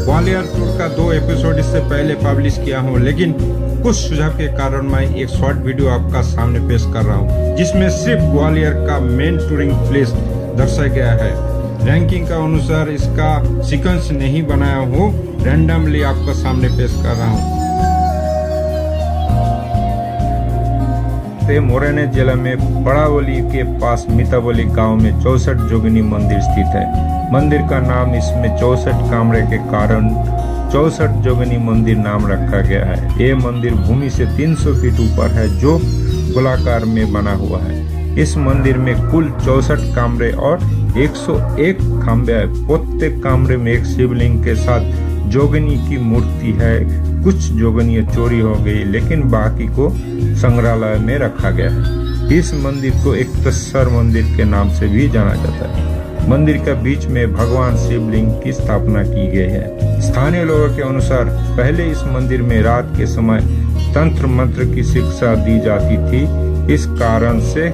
Gwalior tour का 2 episode इससे पहले पब्लिश किया हूँ, लेकिन कुछ सुझाव के कारण मैं एक शॉर्ट वीडियो आपका सामने पेश कर रहा हूँ, जिसमें सिर्फ ग्वालियर का मेन टूरिंग प्लेस दर्शाया गया है। रैंकिंग का अनुसार इसका सीक्वेंस नहीं बनाया हूँ, रैंडमली आपका सामने पेश कर रहा हूँ। मोरैना जिला में बड़ावली के पास मितावली गांव में 64 जोगिनी मंदिर स्थित है। मंदिर का नाम इसमें 64 कमरे के कारण 64 जोगिनी मंदिर नाम रखा गया है। ये मंदिर भूमि से 300 फीट ऊपर है, जो गोलाकार में बना हुआ है। इस मंदिर में कुल 64 कमरे और 101 खंभे है। प्रत्येक कमरे में एक शिवलिंग के साथ जोगिनी की मूर्ति है। कुछ जोगनियां चोरी हो गई, लेकिन बाकी को संग्रहालय में रखा गया है। इस मंदिर को एक तस्सर मंदिर के नाम से भी जाना जाता है। मंदिर के बीच में भगवान शिवलिंग की स्थापना की गई है। स्थानीय लोगों के अनुसार पहले इस मंदिर में रात के समय तंत्र मंत्र की शिक्षा दी जाती थी। इस कारण से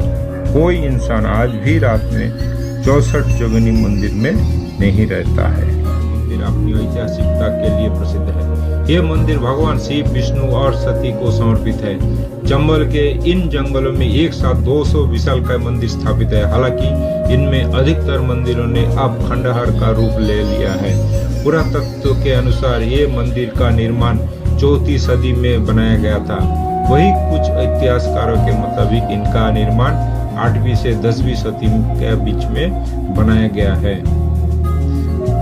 कोई इंसान आज भी रात में 64 जोगिनी मंदिर में नहीं रहता है। मंदिर अपनी ऐतिहासिकता के लिए प्रसिद्ध है। यह मंदिर भगवान शिव, विष्णु और सती को समर्पित है। चंबल के इन जंगलों में एक साथ 200 विशालकाय मंदिर स्थापित है। हालांकि इनमें अधिकतर मंदिरों ने अब खंडहर का रूप ले लिया है। पुरातत्व के अनुसार ये मंदिर का निर्माण 4वीं सदी में बनाया गया था। वही कुछ इतिहासकारों के मुताबिक इनका निर्माण 8वीं से 10वीं सदी के बीच में बनाया गया है।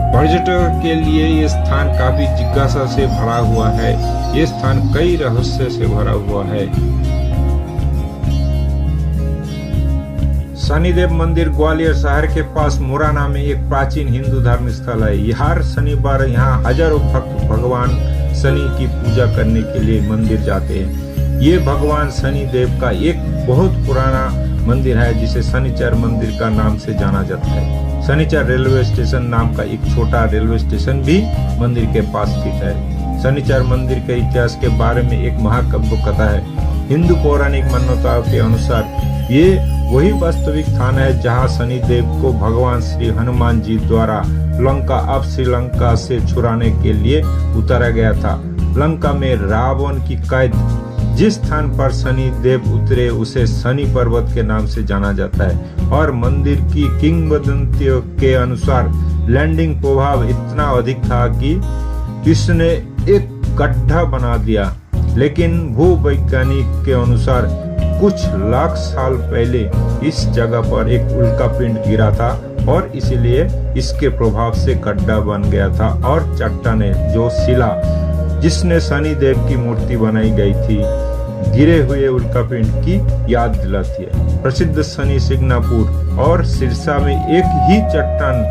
पर्यटकों के लिए ये स्थान काफी जिज्ञासा से भरा हुआ है। ये स्थान कई रहस्य से भरा हुआ है। शनिदेव मंदिर ग्वालियर शहर के पास मोरैना में एक प्राचीन हिंदू धार्मिक स्थल है। हर शनिवार यहाँ हजारों भक्त भगवान शनि की पूजा करने के लिए मंदिर जाते हैं। ये भगवान शनिदेव का एक बहुत पुराना मंदिर है, जिसे शनिचर मंदिर का नाम से जाना जाता है। शनिचर रेलवे स्टेशन नाम का एक छोटा रेलवे स्टेशन भी मंदिर के पास स्थित है। शनिचर मंदिर के इतिहास के बारे में एक महाकाव्य कथा है। हिंदू पौराणिक मान्यताओं के अनुसार ये वही वास्तविक स्थान है जहां शनिदेव को भगवान श्री हनुमान जी द्वारा लंका अब श्रीलंका से छुड़ाने के लिए उतारा गया था। लंका में रावण की कैद जिस स्थान पर शनि देव उतरे उसे शनि पर्वत के नाम से जाना जाता है। और मंदिर की किंवदंतियों के अनुसार लैंडिंग प्रभाव इतना अधिक था कि इसने एक गड्ढा बना दिया। लेकिन भूवैज्ञानिक के अनुसार कुछ लाख साल पहले इस जगह पर एक उल्कापिंड गिरा था और इसलिए इसके प्रभाव से गड्ढा बन गया था। और चट्टाने जो शिला जिसने शनि देव की मूर्ति बनाई गई थी, गिरे हुए उल्कापिंड की याद दिलाती है। प्रसिद्ध शनि सिग्नापुर और सिरसा में एक ही चट्टान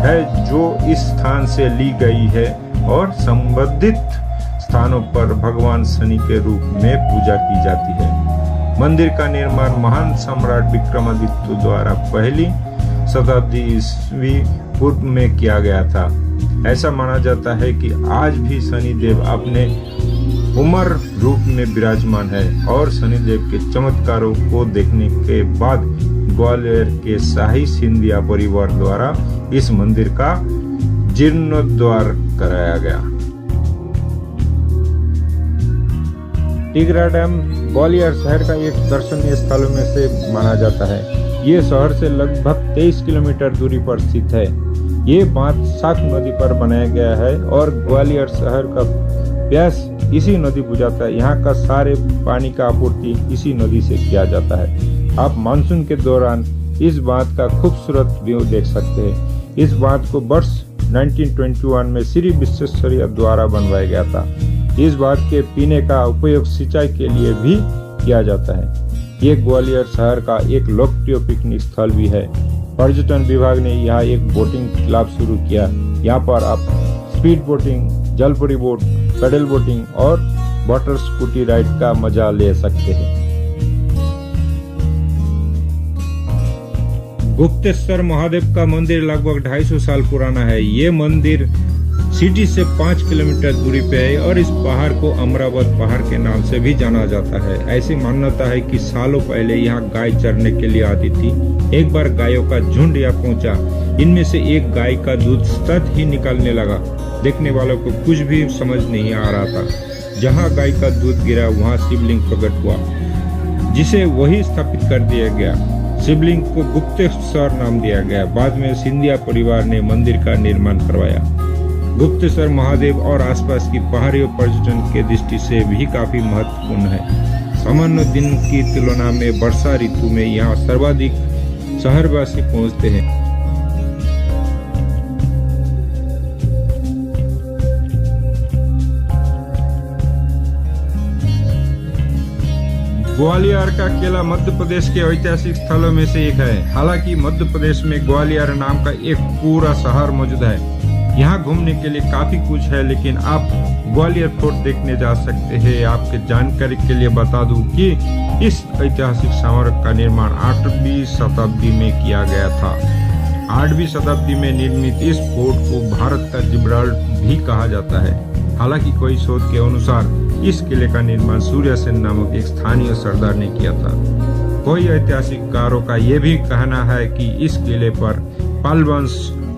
है जो इस स्थान से ली गई है और संबंधित स्थानों पर भगवान शनि के रूप में पूजा की जाती है। मंदिर का निर्माण महान सम्राट विक्रमादित्य द्वारा पहली शताब्दी ईस्वी पूर्व में किया गया था। ऐसा माना जाता है कि आज भी शनिदेव अपने उमर रूप में विराजमान है। और शनिदेव के चमत्कारों को देखने के बाद ग्वालियर के शाही सिंधिया परिवार द्वारा इस मंदिर का जीर्णोद्धार कराया गया। टिगरा डैम ग्वालियर शहर का एक दर्शनीय स्थलों में से माना जाता है। ये शहर से लगभग 23 किलोमीटर दूरी पर स्थित है। ये बांध साक नदी पर बनाया गया है और ग्वालियर शहर का प्यास इसी नदी बुझाता है। यहाँ का सारे पानी का आपूर्ति इसी नदी से किया जाता है। आप मानसून के दौरान इस बांध का खूबसूरत व्यू देख सकते हैं। इस बांध को वर्ष 1921 में श्री विश्वेश्वरैया द्वारा बनवाया गया था। इस बांध के पीने का उपयोग सिंचाई के लिए भी किया जाता है। ये ग्वालियर शहर का एक लोकप्रिय पिकनिक स्थल भी है। पर्यटन विभाग ने यहाँ एक बोटिंग क्लब शुरू किया। यहाँ पर आप स्पीड बोटिंग, जलपरी बोट, पैडल बोटिंग और वाटर स्कूटी राइड का मजा ले सकते हैं। गुप्तेश्वर महादेव का मंदिर लगभग 250 साल पुराना है। ये मंदिर सिटी से 5 किलोमीटर दूरी पे है और इस पहाड़ को अमरावत पहाड़ के नाम से भी जाना जाता है। ऐसी मान्यता है कि सालों पहले यहाँ गाय चरने के लिए आती थी। एक बार गायों का झुंड यहाँ पहुंचा। इनमें से एक गाय का दूध सतत ही निकलने लगा। देखने वालों को कुछ भी समझ नहीं आ रहा था। जहाँ गाय का दूध गिरा वहाँ शिवलिंग प्रकट हुआ, जिसे वही स्थापित कर दिया गया। शिवलिंग को गुप्तेश्वर नाम दिया गया। बाद में सिंधिया परिवार ने मंदिर का निर्माण करवाया। गुप्तेश्वर महादेव और आसपास की पहाड़ियों पर्यटन के दृष्टि से भी काफी महत्वपूर्ण है। सामान्य दिन की तुलना में वर्षा ऋतु में यहाँ सर्वाधिक शहरवासी पहुँचते हैं। ग्वालियर का किला मध्य प्रदेश के ऐतिहासिक स्थलों में से एक है। हालांकि मध्य प्रदेश में ग्वालियर नाम का एक पूरा शहर मौजूद है। यहाँ घूमने के लिए काफी कुछ है, लेकिन आप ग्वालियर फोर्ट देखने जा सकते हैं। आपके जानकारी के लिए बता दूं कि इस ऐतिहासिक स्मारक का निर्माण 8वीं शताब्दी में किया गया था। 8वीं शताब्दी में निर्मित इस फोर्ट को भारत का जिब्राल्टर भी कहा जाता है। हालांकि कोई शोध के अनुसार इस किले का निर्माण सूर्यसेन नामक एक स्थानीय सरदार ने किया था। कोई ऐतिहासिककारों का यह भी कहना है कि इस किले पर पाल वंश,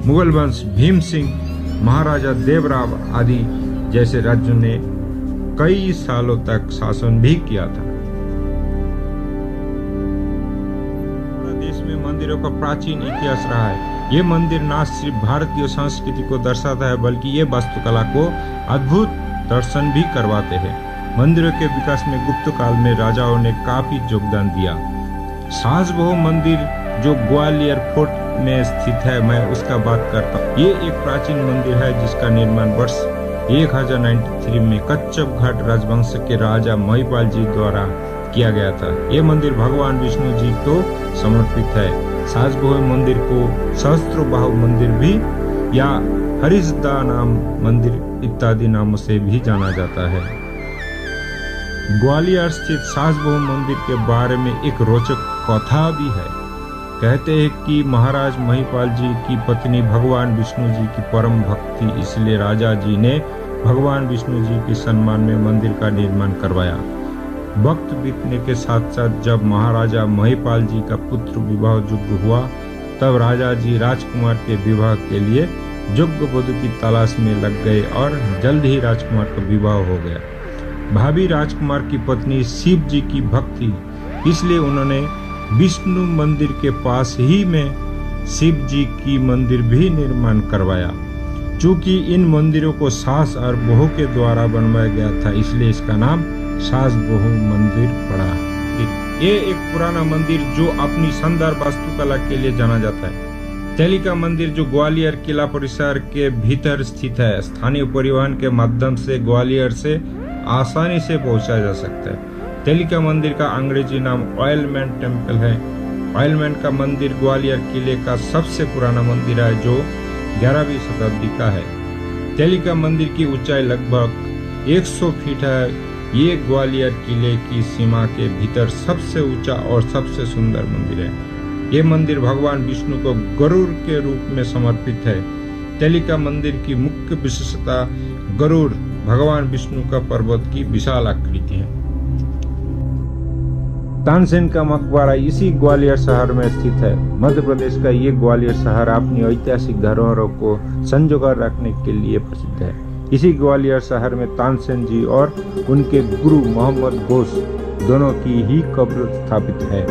मुगल वंश, भीम सिंह, महाराजा देवराव आदि जैसे राज्यों ने कई सालों तक शासन भी किया था। देश में मंदिरों का प्राचीन इतिहास रहा है। ये मंदिर न सिर्फ भारतीय संस्कृति को दर्शाता है, बल्कि ये वास्तुकला को अद्भुत दर्शन भी करवाते हैं। मंदिरों के विकास में गुप्त काल में राजाओं ने काफी योगदान दिया। सासबहू मंदिर जो ग्वालियर फोर्ट में स्थित है, मैं उसका बात करता हूँ। ये एक प्राचीन मंदिर है जिसका निर्माण वर्ष 1093 में कच्छप घाट राजवंश के राजा महिपाल जी द्वारा किया गया था। ये मंदिर भगवान विष्णु जी को समर्पित है। सासबहू मंदिर को सहस्त्रबाहु मंदिर भी या हरिशदा नाम मंदिर इत्यादि नामों से भी जाना जाता है। ग्वालियर स्थित सासबहू मंदिर के बारे में एक रोचक कथा भी है। कहते हैं कि महाराज महिपाल जी की पत्नी भगवान विष्णु जी की परम भक्त थी, इसलिए राजा जी ने भगवान विष्णु जी के सम्मान में मंदिर का निर्माण करवाया। वक्त बीतने के साथ साथ जब महाराजा महिपाल जी का पुत्र विवाह योग्य हुआ, तब राजा जी राजकुमार के विवाह के लिए योग्य वधू की तलाश में लग गए और जल्द ही राजकुमार का विवाह हो गया। भाभी राजकुमार की पत्नी शिव जी की भक्त थी, इसलिए उन्होंने विष्णु मंदिर के पास ही में शिव जी की मंदिर भी निर्माण करवाया। चूंकि इन मंदिरों को सास और बहू के द्वारा बनवाया गया था, इसलिए इसका नाम सास बहू मंदिर पड़ा। ये एक पुराना मंदिर जो अपनी शानदार वास्तुकला के लिए जाना जाता है। तेलिका मंदिर जो ग्वालियर किला परिसर के भीतर स्थित है, स्थानीय परिवहन के माध्यम से ग्वालियर से आसानी से पहुंचा जा सकता है। तेलिका मंदिर का अंग्रेजी नाम ऑयलमैन टेम्पल है। ऑयलमैन का मंदिर ग्वालियर किले का सबसे पुराना मंदिर है जो 11वीं शताब्दी का है। तेलिका मंदिर की ऊंचाई लगभग 100 फीट है। ये ग्वालियर किले की सीमा के भीतर सबसे ऊंचा और सबसे सुंदर मंदिर है। ये मंदिर भगवान विष्णु को गरुड़ के रूप में समर्पित है। तेलिका मंदिर की मुख्य विशेषता गरुड़ भगवान विष्णु का पर्वत की विशाल आकृति है। तानसेन का मकबरा इसी ग्वालियर शहर में स्थित है। मध्य प्रदेश का ये ग्वालियर शहर अपनी ऐतिहासिक धरोहरों को संजोकर रखने के लिए प्रसिद्ध है। इसी ग्वालियर शहर में तानसेन जी और उनके गुरु मोहम्मद घोष दोनों की ही कब्र स्थापित है।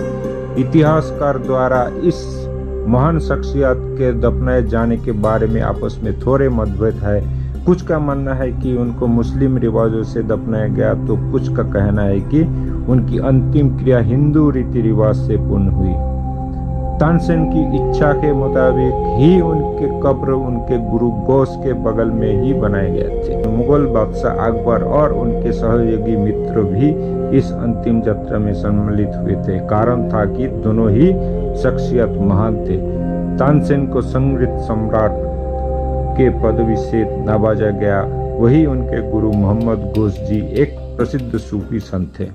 इतिहासकार द्वारा इस महान शख्सियत के दफनाए जाने के बारे में आपस में थोड़े मतभेद है। कुछ का मानना है कि उनको मुस्लिम रिवाजों से दफनाया गया, तो कुछ का कहना है कि उनकी अंतिम क्रिया हिंदू रीति रिवाज से पूर्ण हुई। तानसेन की इच्छा के मुताबिक ही उनके कब्र उनके गुरु घोष के बगल में ही बनाए गए थे। मुगल बादशाह अकबर और उनके सहयोगी मित्र भी इस अंतिम यात्रा में सम्मिलित हुए थे। कारण था कि दोनों ही शख्सियत महान थे। तानसेन को संगीत सम्राट के पदवी से नवाजा गया। वही उनके गुरु मोहम्मद घोष जी एक प्रसिद्ध सूफी संत थे।